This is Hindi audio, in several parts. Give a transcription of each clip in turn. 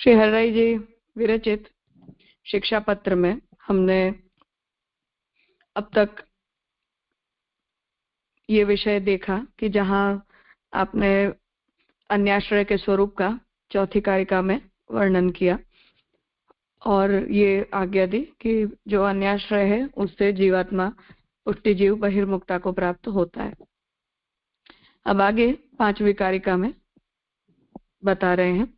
श्री हरराय जी विरचित शिक्षा पत्र में हमने अब तक ये विषय देखा कि जहां आपने अन्याश्रय के स्वरूप का चौथी कारिका में वर्णन किया और ये आज्ञा दी कि जो अन्याश्रय है उससे जीवात्मा पुष्टि जीव बहिर्मुक्ता को प्राप्त होता है। अब आगे पांचवी कारिका में बता रहे हैं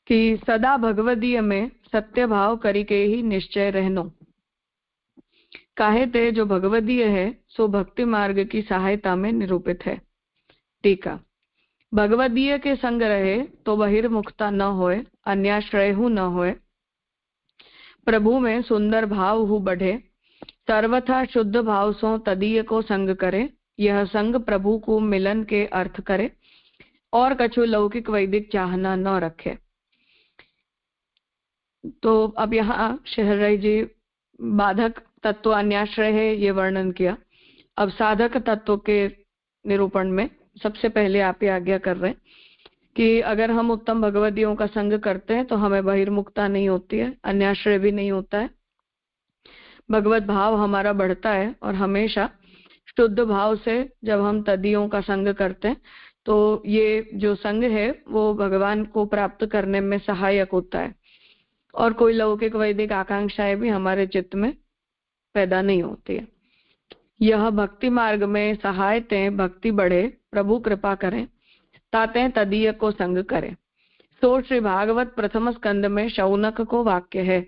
कि सदा भगवदीय में सत्य भाव करिके ही निश्चय रहनो, काहे ते जो भगवदीय है सो भक्ति मार्ग की सहायता में निरूपित है। टीका। भगवदीय के संग रहे तो बहिर्मुखता न होए, अन्याश्रय हु न होए, प्रभु में सुंदर भाव हु बढ़े, सर्वथा शुद्ध भाव सो तदीय को संग करे, यह संग प्रभु को मिलन के अर्थ करे और कछु लौकिक वैदिक चाहना न रखे। तो अब यहाँ शहरराय जी बाधक तत्व अन्याश्रय है ये वर्णन किया। अब साधक तत्व के निरूपण में सबसे पहले आप ये आज्ञा कर रहे हैं कि अगर हम उत्तम भगवदियों का संग करते हैं तो हमें बहिर्मुखता नहीं होती है, अन्याश्रय भी नहीं होता है, भगवत भाव हमारा बढ़ता है और हमेशा शुद्ध भाव से जब हम तदियों का संग करते हैं तो ये जो संग है वो भगवान को प्राप्त करने में सहायक होता है और कोई लौकिक वैदिक आकांक्षाएं भी हमारे चित्त में पैदा नहीं होती है। यह भक्ति मार्ग में सहायते भक्ति बढ़े, प्रभु कृपा करें, ताते तदीय को संग करें। सो श्री भागवत प्रथम स्कंद में शौनक को वाक्य है,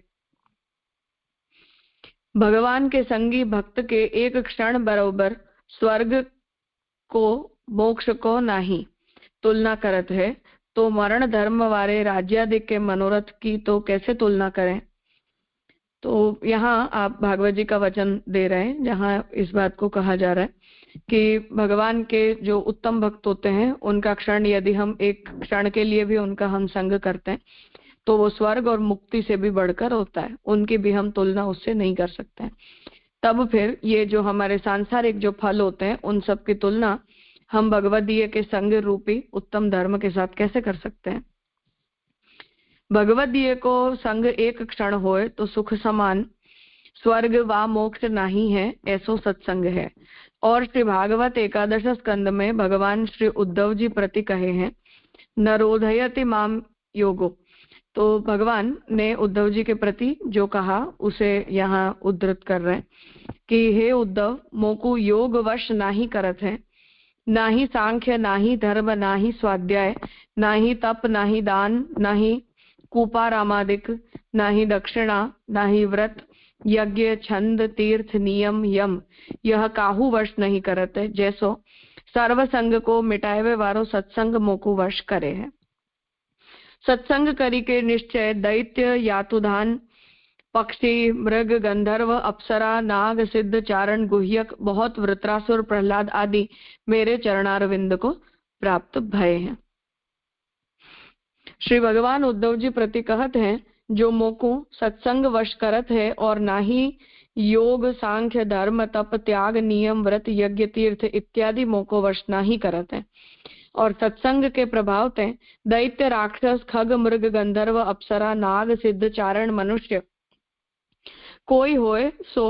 भगवान के संगी भक्त के एक क्षण बरोबर स्वर्ग को मोक्ष को नाही तुलना करत है, तो मरण धर्म वाले राज्यादि के मनोरथ की तो कैसे तुलना करें। तो यहाँ आप भागवत जी का वचन दे रहे हैं जहाँ इस बात को कहा जा रहा है कि भगवान के जो उत्तम भक्त होते हैं उनका क्षण यदि हम एक क्षण के लिए भी उनका हम संग करते हैं तो वो स्वर्ग और मुक्ति से भी बढ़कर होता है, उनकी भी हम तुलना उससे नहीं कर सकते हैं। तब फिर ये जो हमारे सांसारिक जो फल होते हैं उन सब की तुलना हम भगवदीय के संग रूपी उत्तम धर्म के साथ कैसे कर सकते हैं। भगवदीय को संग एक क्षण होए तो सुख समान स्वर्ग व मोक्ष नहीं है, ऐसो सत्संग है। और श्री भागवत एकादश स्कंद में भगवान श्री उद्धव जी प्रति कहे हैं, नरोधयति माम योगो। तो भगवान ने उद्धव जी के प्रति जो कहा उसे यहाँ उद्धृत कर रहे हैं कि हे उद्धव, मोकु योग वश नाही करत है, ना ही सांख्य, ना ही धर्म, ना ही स्वाध्याय, ना ही तप, ना ही दान, ना ही कूपारामादिक, ना ही दक्षिणा, ना ही व्रत, यज्ञ, छंद, तीर्थ, नियम, यम, यह काहू वश नहीं करते, जैसो सर्व संग को मिटावे वारो सत्संग मोकु वश करे है। सत्संग करी के निश्चय दैत्य, यातुधान, पक्षी, मृग, गंधर्व, अप्सरा, नाग, सिद्ध, चारण, गुह्यक, बहुत वृत्रासुर, प्रहलाद आदि मेरे चरणारविंद को प्राप्त भय हैं। श्री भगवान उद्धव जी प्रति कहत हैं, जो मोको सत्संग वश करत है और ना ही योग, सांख्य, धर्म, तप, त्याग, नियम, व्रत, यज्ञ, तीर्थ इत्यादि मोको वश ना ही करत है और सत्संग के प्रभाव ते दैत्य, राक्षस, खग, मृग, गंधर्व, अप्सरा, नाग, सिद्ध, चारण, मनुष्य कोई होए सो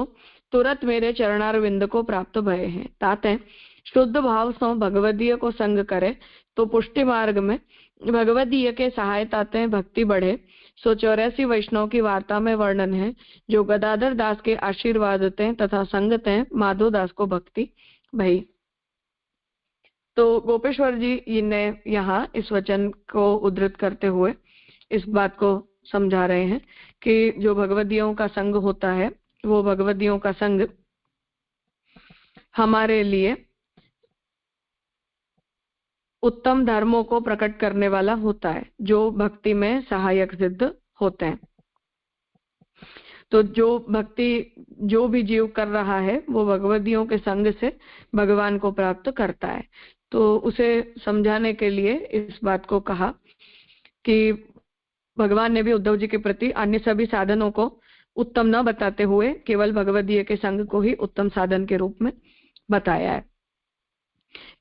तुरंत मेरे चरणारविंद को प्राप्त भय है। ताते शुद्ध भाव सो भगवदीय को संग करे तो पुष्टि मार्ग में भगवदीय के सहायता ते भक्ति बढ़े। सो 84 वैष्णव की वार्ता में वर्णन है, जो गदाधर दास के आशीर्वाद ते तथा संग ते माधव दास को भक्ति भई। तो गोपेश्वर जी ने यहाँ इस वचन को उद्धृत करते हुए इस बात को समझा रहे हैं कि जो भगवदियों का संग होता है वो भगवदियों का संग हमारे लिए उत्तम धर्मों को प्रकट करने वाला होता है, जो भक्ति में सहायक सिद्ध होते हैं। तो जो भक्ति जो भी जीव कर रहा है वो भगवदियों के संग से भगवान को प्राप्त करता है। तो उसे समझाने के लिए इस बात को कहा कि भगवान ने भी उद्धव जी के प्रति अन्य सभी साधनों को उत्तम न बताते हुए केवल भगवदीय के संग को ही उत्तम साधन के रूप में बताया है।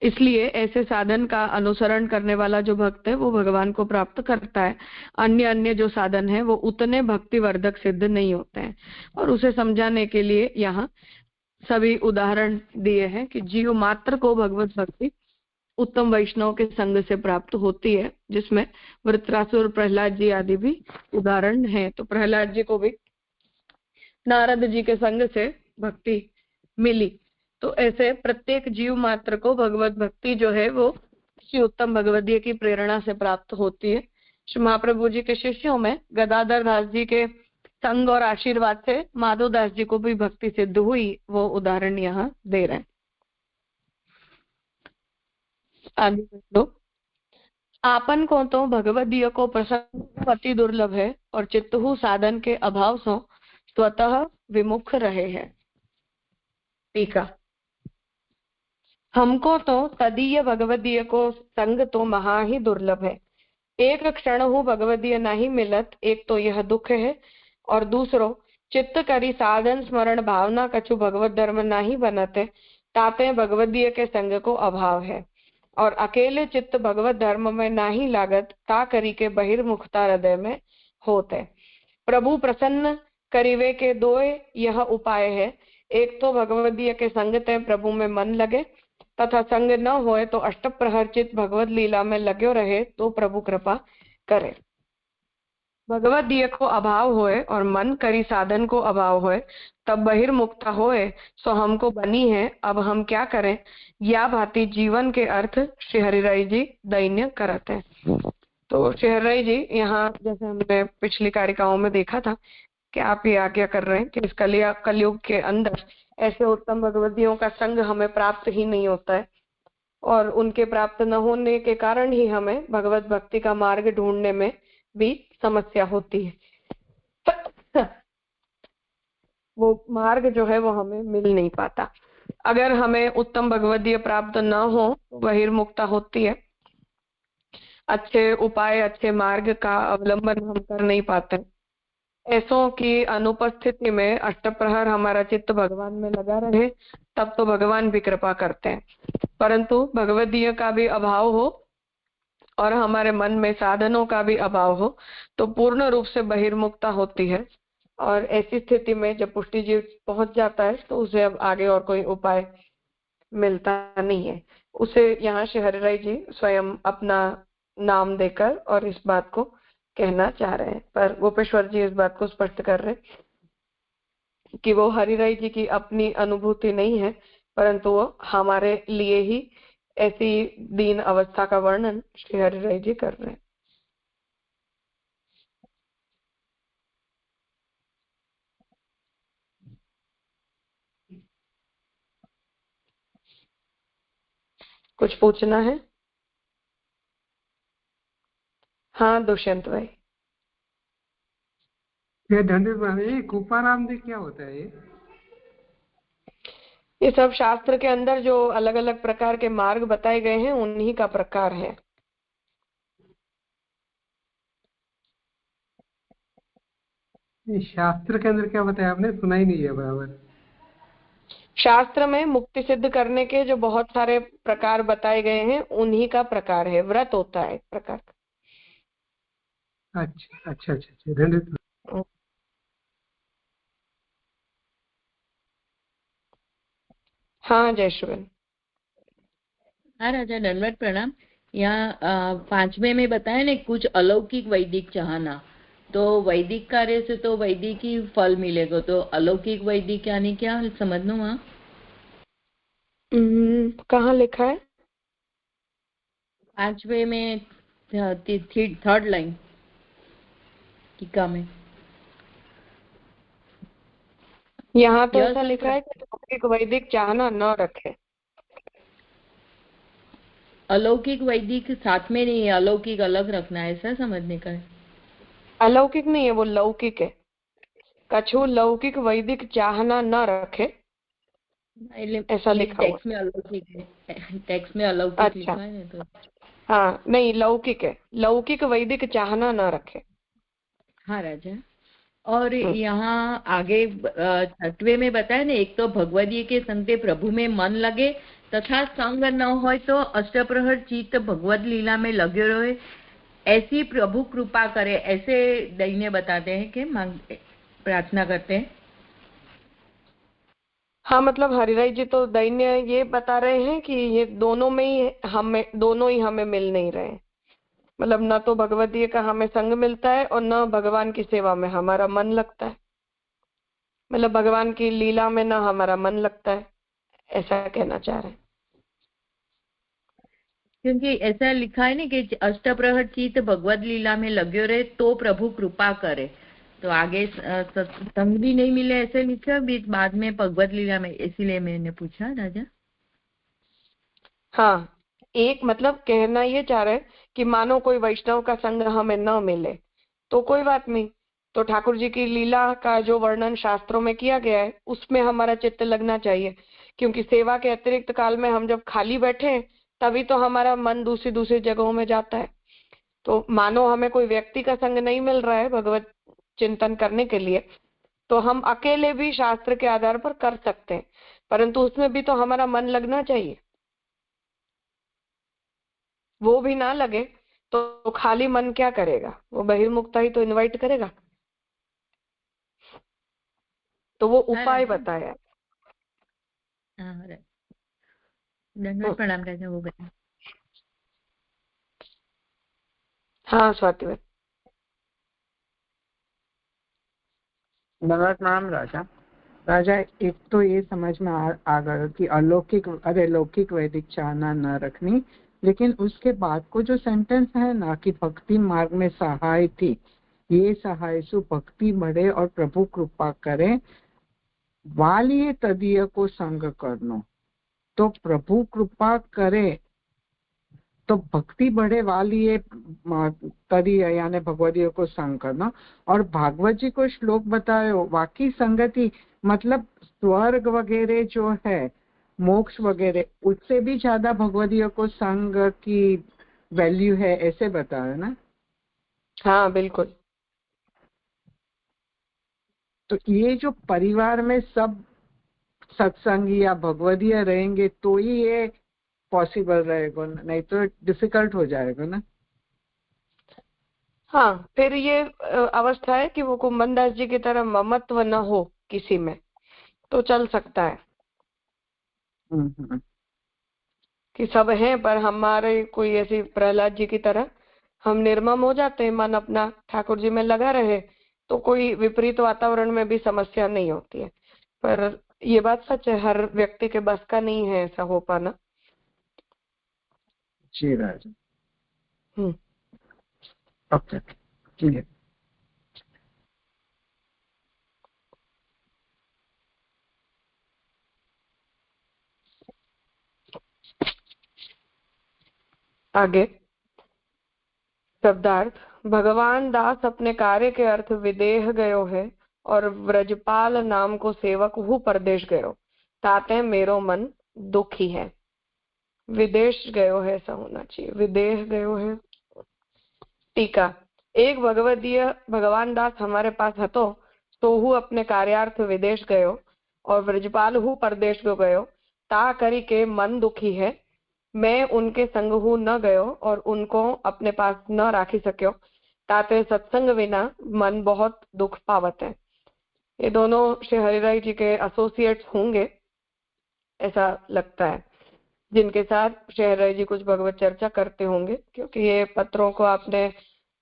इसलिए ऐसे साधन का अनुसरण करने वाला जो भक्त है वो भगवान को प्राप्त करता है। अन्य अन्य जो साधन है वो उतने भक्तिवर्धक सिद्ध नहीं होते हैं। और उसे समझाने के लिए यहाँ सभी उदाहरण दिए हैं कि जीव मात्र को भगवत भक्ति उत्तम वैष्णव के संग से प्राप्त होती है, जिसमें वृत्रासुर, प्रहलाद जी आदि भी उदाहरण हैं। तो प्रहलाद जी को भी नारद जी के संग से भक्ति मिली। तो ऐसे प्रत्येक जीव मात्र को भगवत भक्ति जो है वो श्री उत्तम भगवदीय की प्रेरणा से प्राप्त होती है। श्री महाप्रभु जी के शिष्यों में गदाधर दास जी के संग और आशीर्वाद से माधव दास जी को भी भक्ति सिद्ध हुई, वो उदाहरण यहाँ दे रहे हैं। आगे लो। आपन को तो भगवदीय को प्रसन्न अति दुर्लभ है और चित्तहु साधन के अभाव से स्वतः विमुख रहे हैं। टीका। हमको तो तदीय भगवदीय को संग तो महा ही दुर्लभ है। एक क्षण हूँ भगवदीय नहीं मिलत, एक तो यह दुख है और दूसरो चित्त करी साधन स्मरण भावना कछु भगवत धर्म नहीं बनते, ताते भगवदीय के संग को अभाव है। और अकेले चित्त भगवत धर्म में नहीं लागत, ता करी के बहिर्मुखता हृदय में होते। प्रभु प्रसन्न करीवे के दो यह उपाय है। एक तो भगवदीय के संग ते प्रभु में मन लगे, तथा संग न होए तो अष्टप्रहर चित भगवत लीला में लग्यो रहे तो प्रभु कृपा करे। भगवत दिय को अभाव होए और मन करी साधन को अभाव होए, तब बहिर्मुक्ता होए सो हमको बनी है, अब हम क्या करें। या भांति जीवन के अर्थ श्री हरिराय जी दैन्य करते हैं। तो श्री हरिराय जी यहाँ, जैसे हमने पिछली कारिकाओं में देखा था कि आप ये आज्ञा कर रहे हैं कि इस कलयुग के अंदर ऐसे उत्तम भगवदियों का संग हमें प्राप्त ही नहीं होता है, और उनके प्राप्त न होने के कारण ही हमें भगवत भक्ति का मार्ग ढूंढने में भी समस्या होती है। वो मार्ग जो है वो हमें मिल नहीं पाता। अगर हमें उत्तम भगवदीय प्राप्त न हो तो बहिर्मुक्ता होती है, अच्छे उपाय अच्छे मार्ग का अवलंबन हम कर नहीं पाते। ऐसों की अनुपस्थिति में अष्टप्रहर हमारा चित्त भगवान में लगा रहे, तब तो भगवान भी कृपा करते हैं। परंतु भगवदीय का भी अभाव हो और हमारे मन में साधनों का भी अभाव हो तो पूर्ण रूप से बहिर्मुक्ता होती है। और ऐसी स्थिति में जब पुष्टि जीव पहुंच जाता है तो उसे अब आगे और कोई उपाय मिलता नहीं है। उसे यहाँ श्री हरिराय जी स्वयं अपना नाम देकर और इस बात को कहना चाह रहे हैं। पर गोपेश्वर जी इस बात को स्पष्ट कर रहे कि वो हरिराय जी की अपनी अनुभूति नहीं है, परंतु वो हमारे लिए ही ऐसी दीन अवस्था का वर्णन श्री हरिराय जी कर रहे हैं। कुछ पूछना है? हाँ दुष्यंत भाई। ये कृपाराम जी क्या होता है? ये सब शास्त्र के अंदर जो अलग अलग प्रकार के मार्ग बताए गए हैं उन्हीं का प्रकार है। शास्त्र के अंदर क्या बताया आपने? सुना ही नहीं है बराबर। शास्त्र में मुक्ति सिद्ध करने के जो बहुत सारे प्रकार बताए गए हैं उन्हीं का प्रकार है। व्रत होता है एक प्रकार का। अच्छा अच्छा अच्छा अच्छा, धन्यवाद। हाँ जयश्वन। हाँ राजा, दंडवत प्रणाम। यहाँ 5वें में बताया ना कुछ अलौकिक वैदिक चाहना, तो वैदिक कार्य से तो वैदिक ही फल मिलेगा, तो अलौकिक वैदिक यानी क्या समझ लो। वहाँ कहाँ लिखा है? 5वें में 3rd लाइन टीका में। यहाँ तो ऐसा लिखा है कि अलौकिक वैदिक चाहना न रखे। अलौकिक वैदिक साथ में नहीं है, अलौकिक अलग रखना है, ऐसा समझने का है। अलौकिक नहीं है, वो लौकिक है। कछु लौकिक वैदिक चाहना न रखे, ऐसा लिखा हुआ। टेक्स्ट में अलौकिक है, टेक्स्ट में अलौकिक अच्छा। लिखा है तो हाँ नहीं, लौकिक है, लौकिक वैदिक चाहना न रखे। हाँ राजा। और यहाँ आगे 6वें में बताया ना, एक तो भगवदीय के संग प्रभु में मन लगे तथा संग न हो तो अष्टप्रहर चित्त भगवत लीला में लगे रहे, ऐसी प्रभु कृपा करे, ऐसे दैन्य बताते हैं कि प्रार्थना करते हैं। हाँ, मतलब हरिराय जी तो दैन्य ये बता रहे हैं कि ये दोनों ही हमें मिल नहीं रहे। मतलब न तो भगवदीय का हमें संग मिलता है और न भगवान की सेवा में हमारा मन लगता है। मतलब भगवान की लीला में न हमारा मन लगता है, ऐसा कहना चाह रहे हैं। क्योंकि ऐसा लिखा है ना कि अष्टप्रहर चित्त भगवत लीला में लगे रहे तो प्रभु कृपा करे, तो आगे संग भी नहीं मिले ऐसे लिखा बीच बाद में भगवत लीला में, इसीलिए मैंने पूछा राजा। हाँ, एक मतलब कहना ये चाह रहे हैं कि मानो कोई वैष्णव का संग हमें न मिले तो कोई बात नहीं, तो ठाकुर जी की लीला का जो वर्णन शास्त्रों में किया गया है उसमें हमारा चित्त लगना चाहिए, क्योंकि सेवा के अतिरिक्त काल में हम जब खाली बैठे हैं तभी तो हमारा मन दूसरी दूसरी जगहों में जाता है। तो मानो हमें कोई व्यक्ति का संग नहीं मिल रहा है भगवत चिंतन करने के लिए, तो हम अकेले भी शास्त्र के आधार पर कर सकते हैं, परंतु उसमें भी तो हमारा मन लगना चाहिए। वो भी ना लगे तो खाली मन क्या करेगा, वो बहिर्मुखता ही तो इनवाइट करेगा। तो वो उपाय बताया। धन्यवाद, प्रणाम राजा, हो गया। हाँ स्वाति बहन। धन्यवाद प्रणाम राजा। राजा, एक तो ये समझ में आ गया कि अलौकिक अरे लौकिक वैदिक चाहना न रखनी, लेकिन उसके बाद को जो सेंटेंस है ना कि भक्ति मार्ग में सहाय थी, ये सहाय सु भक्ति बढ़े और प्रभु कृपा करे, वालिये तदीय को संग करनो। तो प्रभु कृपा करे तो भक्ति बढ़े वाली ये तदीय यानी भगवदियों को संग करना। और भागवत जी को श्लोक बतायो वाकी संगति, मतलब स्वर्ग वगैरह जो है, मोक्ष वगैरह, उससे भी ज्यादा भगवदियों को संग की वैल्यू है, ऐसे बताया ना। हाँ बिल्कुल। तो ये जो परिवार में सब सत्संगी या भगवदीय रहेंगे तो ही ये पॉसिबल रहेगा, नहीं तो डिफिकल्ट हो जाएगा ना। हाँ, फिर ये अवस्था है कि वो कुंभन दास जी की तरह ममत्व न हो किसी में, तो चल सकता है कि सब हैं पर हमारे कोई ऐसी प्रहलाद जी की तरह हम निर्मम हो जाते हैं, मन अपना ठाकुर जी में लगा रहे, तो कोई विपरीत वातावरण में भी समस्या नहीं होती है। पर ये बात सच है, हर व्यक्ति के बस का नहीं है ऐसा हो पाना। जी राजा। ओके, ठीक है। आगे शब्दार्थ। भगवान दास अपने कार्य के अर्थ विदेह गयो है और व्रजपाल नाम को सेवक हूँ परदेश गयो, ताते मेरो मन दुखी है। विदेश गयो है ऐसा होना चाहिए, विदेह गयो है। टीका। एक भगवदीय भगवान दास हमारे पास हतो, तो हूँ अपने कार्यार्थ विदेश गयो और व्रजपाल हूँ परदेश को गयो, ता करी के मन दुखी है। मैं उनके संग हूँ न गयो और उनको अपने पास न राखी सक्यो, ताते सत्संग विना मन बहुत दुख पावत है। ये दोनों श्री हरिराय जी के एसोसिएट्स होंगे ऐसा लगता है, जिनके साथ श्री हरिराय जी कुछ भगवत चर्चा करते होंगे, क्योंकि ये पत्रों को आपने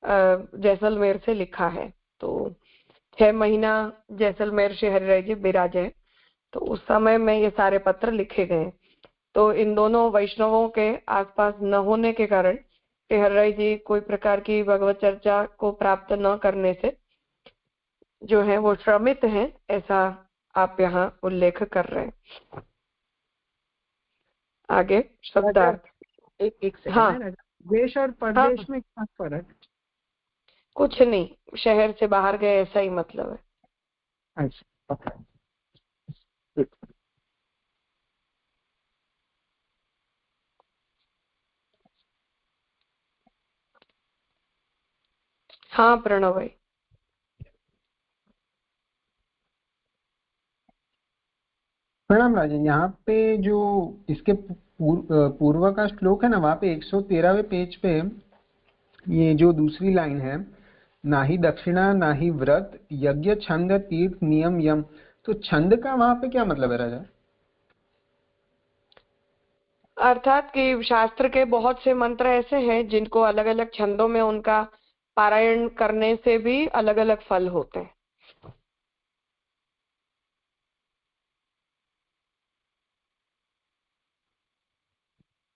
जैसलमेर से लिखा है। तो 6 महीना जैसलमेर श्री हरिराय जी विराजे, तो उस समय में ये सारे पत्र लिखे गए। तो इन दोनों वैष्णवों के आसपास न होने के कारण श्री हरिराय जी कोई प्रकार की भगवत चर्चा को प्राप्त न करने से जो है वो श्रमित हैं, ऐसा आप यहाँ उल्लेख कर रहे हैं। आगे शब्दार्थ। एक सेकंड। हाँ, देश और परदेश में क्या फर्क? कुछ नहीं, शहर से बाहर गए ऐसा ही मतलब है। अच्छा, ओके। हाँ प्रणव भाई। प्रणाम राजन। यहाँ पे जो इसके पूर्व का श्लोक है ना, वहाँ पे 113वें पेज पे ये जो दूसरी लाइन है, ना ही दक्षिणा ना ही व्रत यज्ञ छंद तीर्थ नियम यम, तो छंद का वहाँ पे क्या मतलब है राजा? अर्थात कि शास्त्र के बहुत से मंत्र ऐसे हैं जिनको अलग अलग छंदों में उनका पारायण करने से भी अलग अलग फल होते हैं।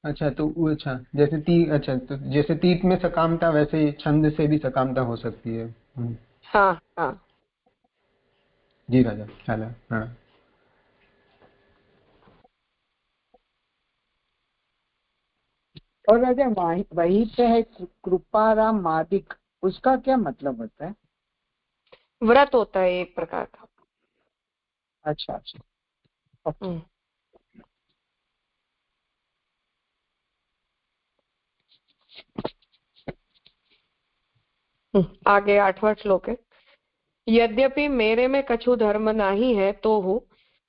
अच्छा, तो अच्छा जैसे अच्छा, तो जैसे तीर्थ में सकामता, वैसे छंद से भी सकामता हो सकती है। हाँ हाँ। जी राजा, चला। हाँ, और राजा वहीं पे है कृपाराम मादिक, उसका क्या मतलब होता है? व्रत होता है एक प्रकार का। अच्छा अच्छा, ओके। आगे 8वां श्लोक है। यद्यपि मेरे में कछु धर्म नाही है तो हूँ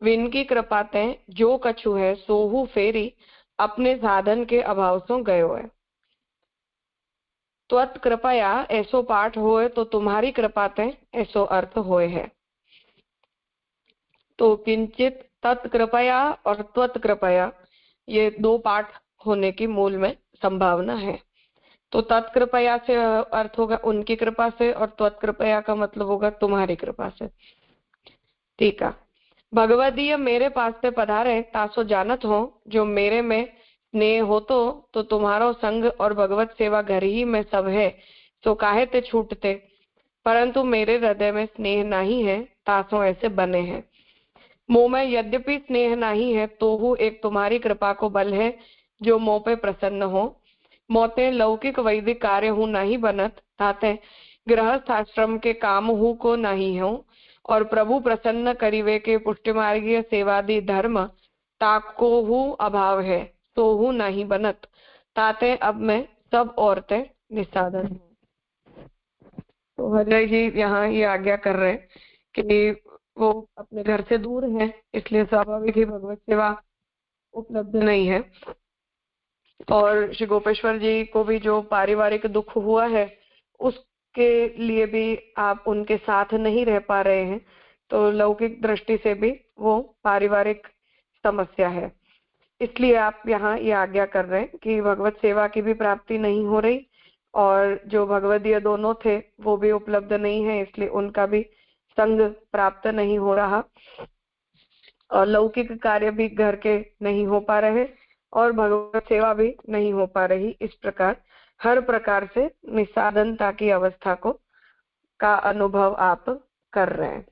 विनकी कृपाते जो कछु है सो हूँ फेरी अपने साधन के अभाव सो गयो है। त्वत् कृपया ऐसो पाठ होए तो तुम्हारी कृपाते ऐसो अर्थ होए है। तो किंचित तत्कृपया और त्वत् कृपया ये दो पाठ होने की मूल में संभावना है। तो तत्कृपया से अर्थ होगा उनकी कृपा से, और त्वत्कृपया का मतलब होगा तुम्हारी कृपा से। ठीक है। भगवदीय मेरे पास से पधारे तासो जानत हो, जो मेरे में स्नेह हो तो तुम्हारो संग और भगवत सेवा घर ही में सब है, तो काहे ते छूटते। परंतु मेरे हृदय में स्नेह नहीं है, तासो ऐसे बने हैं। मोह में यद्यपि स्नेह नहीं है तो हूँ एक तुम्हारी कृपा को बल है, जो मोह पे प्रसन्न हो। मोते लौकिक वैदिक कार्य हूँ नहीं बनत, ताते गृहस्थ आश्रम के काम हूँ को नहीं हो। और प्रभु प्रसन्न करीवे के पुष्टिमार्गीय सेवादि धर्म ताको हूँ अभाव है, तो हूँ नहीं बनत, ताते अब मैं सब औरतें निसाधन हूँ। तो हरि जी यहाँ ये आज्ञा कर रहे हैं कि वो अपने घर से दूर हैं, इसलिए स्वाभाविक ही भगवत सेवा उपलब्ध नहीं है। और श्री गोपेश्वर जी को भी जो पारिवारिक दुख हुआ है उसके लिए भी आप उनके साथ नहीं रह पा रहे हैं, तो लौकिक दृष्टि से भी वो पारिवारिक समस्या है। इसलिए आप यहाँ ये आज्ञा कर रहे हैं कि भगवत सेवा की भी प्राप्ति नहीं हो रही, और जो भगवदीय दोनों थे वो भी उपलब्ध नहीं है, इसलिए उनका भी संग प्राप्त नहीं हो रहा, और लौकिक कार्य भी घर के नहीं हो पा रहे, और भगवत सेवा भी नहीं हो पा रही। इस प्रकार हर प्रकार से निस्साधनता की अवस्था का अनुभव आप कर रहे हैं।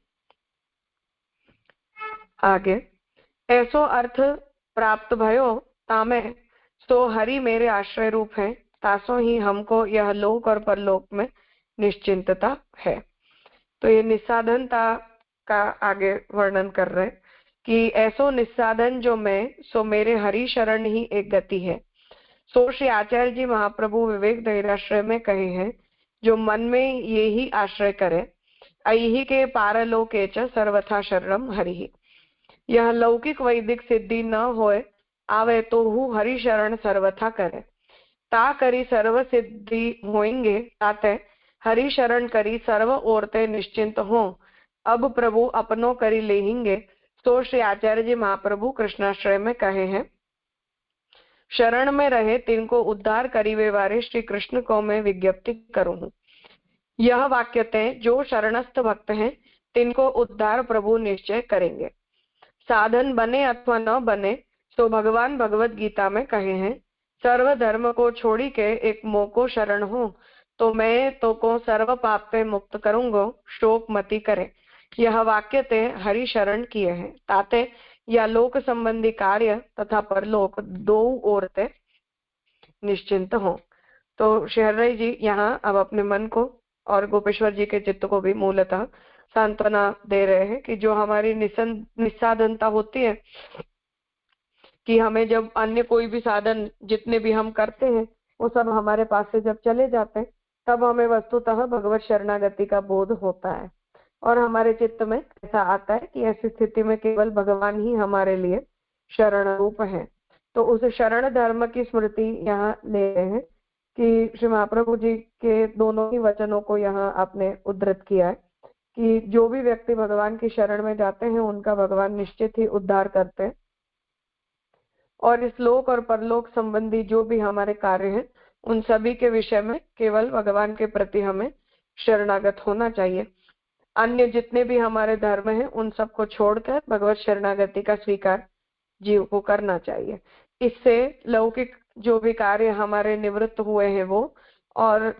आगे, ऐसो अर्थ प्राप्त भयो तामे सो हरि मेरे आश्रय रूप है, तासो ही हमको यह लोक और परलोक में निश्चिंतता है। तो ये निस्साधनता का आगे वर्णन कर रहे हैं कि ऐसो निस्साधन जो मैं, सो मेरे हरि शरण ही एक गति है। सो श्री आचार्य जी महाप्रभु विवेक धैर्याश्रय में कहे हैं, जो मन में ये ही आश्रय करे, अहि के पारलोके च सर्वथा शरणम हरि। यह लौकिक वैदिक सिद्धि न होए आवे तो हु हरि शरण सर्वथा करे, ता करी सर्व सिद्धि होएंगे, ताते हरि शरण करी सर्व औरतें निश्चिंत हो, अब प्रभु अपनों करी लेहिंगे। तो श्री आचार्य जी महाप्रभु कृष्णाश्रय में कहे हैं, शरण में रहे तिनको उद्धार करीवे वारे श्री कृष्ण को मैं विज्ञप्ति करूँ। यह वाक्यते जो शरणस्थ भक्त हैं तिनको उद्धार प्रभु निश्चय करेंगे। साधन बने अथवा न बने, तो भगवान भगवत गीता में कहे हैं, सर्व धर्म को छोड़ी के एक मोह को शरण हो, तो मैं तो को सर्व पाप पे मुक्त करूंगा, शोक मति करे। यह वाक्य ते हरि शरण किए हैं, ताते या लोक संबंधी कार्य तथा परलोक दो औरतें निश्चिंत हो। तो शहरराय जी यहाँ अब अपने मन को और गोपेश्वर जी के चित्त को भी मूलतः सांत्वना दे रहे हैं कि जो हमारी निस्साधनता होती है, कि हमें जब अन्य कोई भी साधन जितने भी हम करते हैं वो सब हमारे पास से जब चले जाते हैं, तब हमें वस्तुतः भगवत शरणागति का बोध होता है। और हमारे चित्त में ऐसा आता है कि ऐसी स्थिति में केवल भगवान ही हमारे लिए शरण रूप है। तो उस शरण धर्म की स्मृति यहाँ ले रहे हैं कि श्री महाप्रभु जी के दोनों ही वचनों को यहाँ आपने उद्धृत किया है कि जो भी व्यक्ति भगवान की शरण में जाते हैं उनका भगवान निश्चित ही उद्धार करते हैं, और इस लोक और परलोक संबंधी जो भी हमारे कार्य हैं उन सभी के विषय में केवल भगवान के प्रति हमें शरणागत होना चाहिए। अन्य जितने भी हमारे धर्म हैं उन सबको छोड़कर भगवत शरणागति का स्वीकार जीव को करना चाहिए। इससे लौकिक जो भी कार्य हमारे निवृत्त हुए हैं वो, और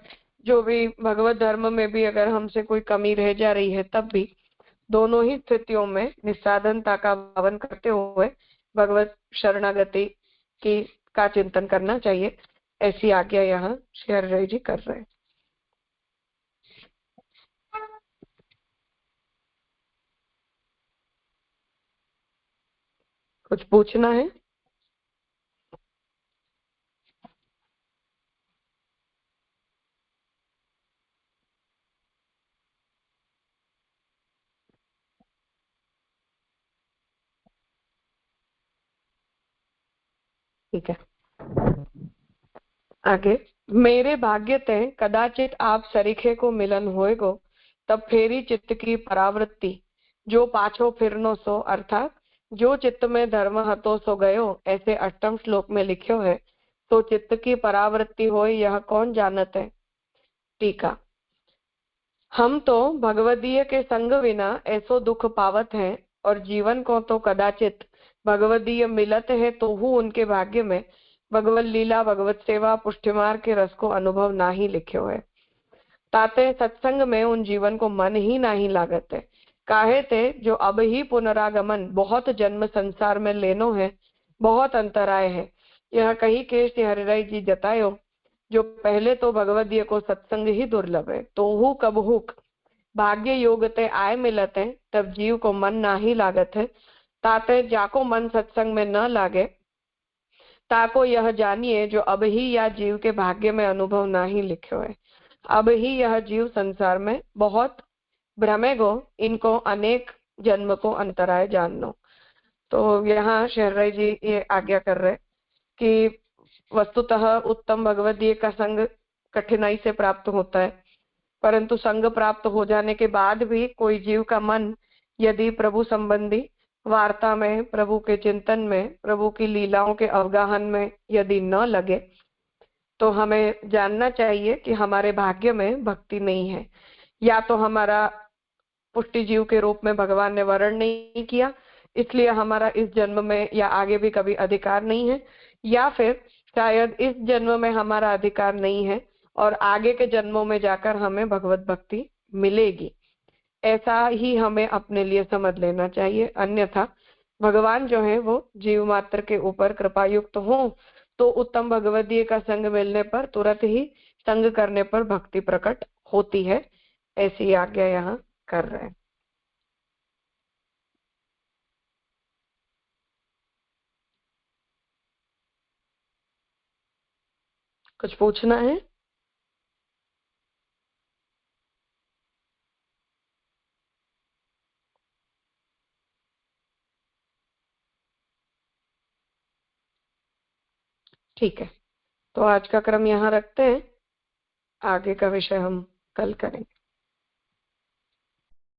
जो भी भगवत धर्म में भी अगर हमसे कोई कमी रह जा रही है तब भी दोनों ही स्थितियों में निस्साधनता का भावन करते हुए भगवत शरणागति की का चिंतन करना चाहिए। ऐसी आज्ञा यहाँ श्री हरिराय जी कर रहे हैं। कुछ पूछना है? ठीक है, आगे। मेरे भाग्य ते कदाचित आप सरीखे को मिलन होएगो, तब फेरी चित्त की परावृत्ति जो पाछो फिरनो सो, अर्थात जो चित्त में धर्म हतो सो गयो, ऐसे अष्टम श्लोक में लिखो है। तो चित्त की परावृत्ति होए यह कौन जानत है। टीका। हम तो भगवदीय के संग बिना ऐसो दुख पावत हैं, और जीवन को तो कदाचित भगवदीय मिलत है तो हूँ उनके भाग्य में भगवत लीला भगवत सेवा पुष्टिमार के रस को अनुभव ना ही लिख्यो है। ताते सत्संग में उन जीवन को मन ही ना ही लागत है। काहे ते जो अब ही पुनरागमन बहुत जन्म संसार में लेनो है, बहुत अंतराय है। यह कही के श्री हरिराय जी जतायो, जो पहले तो भगवदीय को सत्संग ही दुर्लभ है, तो हु कब हुक भाग्य योग ते आय मिलत है, तब जीव को मन ना ही लागत है। ताते जाको मन सत्संग में न लागे, ताको यह जानिए जो अब ही या जीव के भाग्य में अनुभव ना ही लिखो है। अब ही यह जीव संसार में बहुत भ्रमेगो, इनको अनेक जन्म को अंतराय जाननो। तो यहाँ शहराई जी ये आज्ञा कर रहे कि वस्तुतः उत्तम भगवदीय का संग कठिनाई से प्राप्त होता है, परंतु संग प्राप्त हो जाने के बाद भी कोई जीव का मन यदि प्रभु संबंधी वार्ता में, प्रभु के चिंतन में, प्रभु की लीलाओं के अवगाहन में यदि न लगे, तो हमें जानना चाहिए कि हमारे भाग्य में भक्ति नहीं है। या तो हमारा पुष्टि जीव के रूप में भगवान ने वर्ण नहीं किया, इसलिए हमारा इस जन्म में या आगे भी कभी अधिकार नहीं है, या फिर शायद इस जन्म में हमारा अधिकार नहीं है और आगे के जन्मों में जाकर हमें भगवत भक्ति मिलेगी। ऐसा ही हमें अपने लिए समझ लेना चाहिए। अन्यथा भगवान जो है वो जीव मात्र के ऊपर कृपायुक्त हो तो उत्तम भगवदीय का संग मिलने पर तुरंत ही संग करने पर भक्ति प्रकट होती है। ऐसी आज्ञा यहाँ कर रहे हैं। कुछ पूछना है? ठीक है, तो आज का क्रम यहाँ रखते हैं, आगे का विषय हम कल करेंगे।